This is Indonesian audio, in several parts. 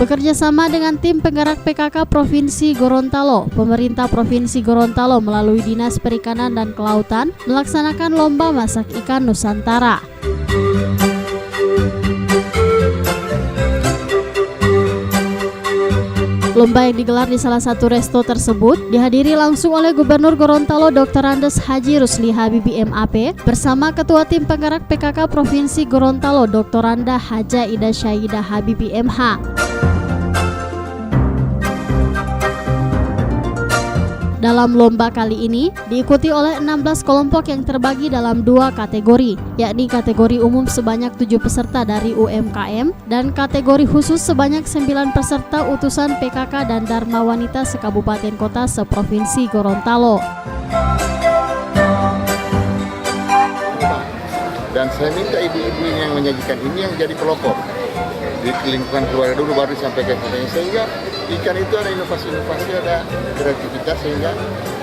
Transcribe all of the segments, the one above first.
Bekerja sama dengan tim penggerak PKK Provinsi Gorontalo, pemerintah Provinsi Gorontalo melalui Dinas Perikanan dan Kelautan melaksanakan lomba masak ikan Nusantara. Lomba yang digelar di salah satu resto tersebut dihadiri langsung oleh Gubernur Gorontalo Dr. Andes Haji Rusli Habibie MAP bersama Ketua Tim Penggerak PKK Provinsi Gorontalo Dr. Randa Haja Ida Syahida Habibie MH. Dalam lomba kali ini diikuti oleh 16 kelompok yang terbagi dalam 2 kategori, yakni kategori umum sebanyak 7 peserta dari UMKM dan kategori khusus sebanyak 9 peserta utusan PKK dan Dharma Wanita sekabupaten kota seprovinsi Gorontalo. Dan saya minta ibu-ibu yang menyajikan ini yang jadi pelopor di lingkungan keluarga dulu baru disampaikan ke saya, sehingga ikan itu ada inovasi-inovasi, ada kreativitas sehingga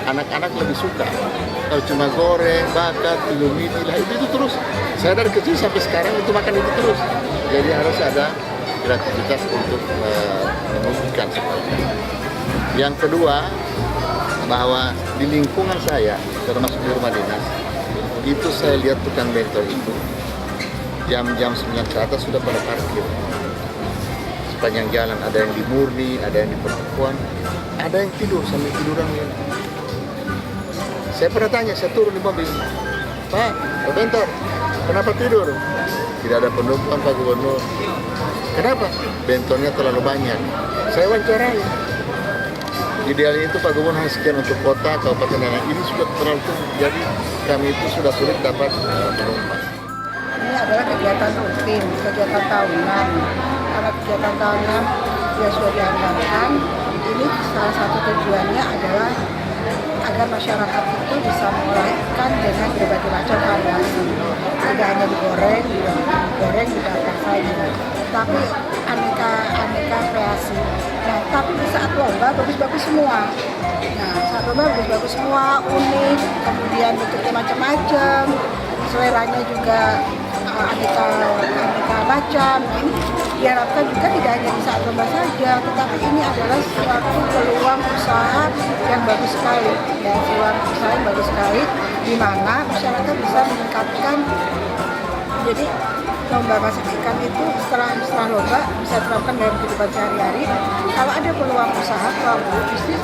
anak-anak lebih suka. Kalau cuma goreng, bakar, tilumiti lah itu terus. Saya dari kecil sampai sekarang itu makan itu terus. Jadi harus ada kreativitas untuk menumbuhkan seperti. Yang kedua, bahwa di lingkungan saya, termasuk di rumah dinas, itu saya lihat tukang bento itu jam-jam 9 ke atas sudah pada parkir. Sepanjang jalan ada yang di Murni, ada yang di Perempuan, ada yang tidur sambil tiduran ini. Saya pernah tanya, saya turun di mobil, Pak Bentor, kenapa tidur? Tidak ada penumpang Pak Gubernur. Kenapa? Bentornya terlalu banyak. Saya wawancarai. Idealnya itu Pak Gubernur hanya sekian untuk kota, kabupaten dan ini sudah terlalu tinggi. Jadi kami itu sudah sulit dapat penumpang. Ini adalah kegiatan rutin, kegiatan tahunan. Karena kegiatan tahunan yang sudah dianggarkan, ini salah satu tujuannya adalah agar masyarakat itu bisa mengolah ikan dengan berbagai macam variasi. Tidak hanya digoreng, dibakar saja, tapi aneka kreasi. Nah, tapi di saat lomba bagus-bagus semua. Nah, saat lomba bagus-bagus semua, unik, kemudian bentuknya macam-macam, seleranya juga aneka macam. Nah, ini diharapkan juga tidak hanya di saat lomba saja, tetapi ini adalah suatu peluang usaha yang bagus sekali, ya, peluang usaha yang bagus sekali, di mana masyarakat bisa meningkatkan. Jadi lomba masak ikan itu setelah lomba bisa terapkan dalam kehidupan sehari-hari. Kalau ada peluang usaha, peluang bisnis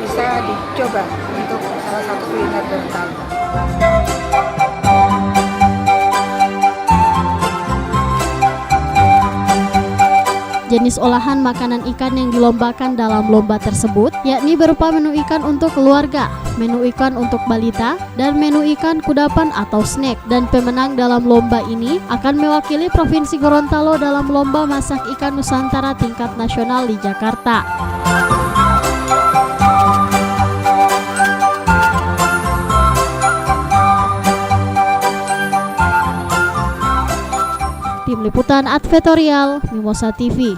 bisa dicoba untuk salah satu kuliner Gorontalo. Jenis olahan makanan ikan yang dilombakan dalam lomba tersebut yakni berupa menu ikan untuk keluarga, menu ikan untuk balita, dan menu ikan kudapan atau snack. Dan pemenang dalam lomba ini akan mewakili Provinsi Gorontalo dalam lomba masak ikan Nusantara tingkat nasional di Jakarta. Tim Liputan Advertorial Mimosa TV.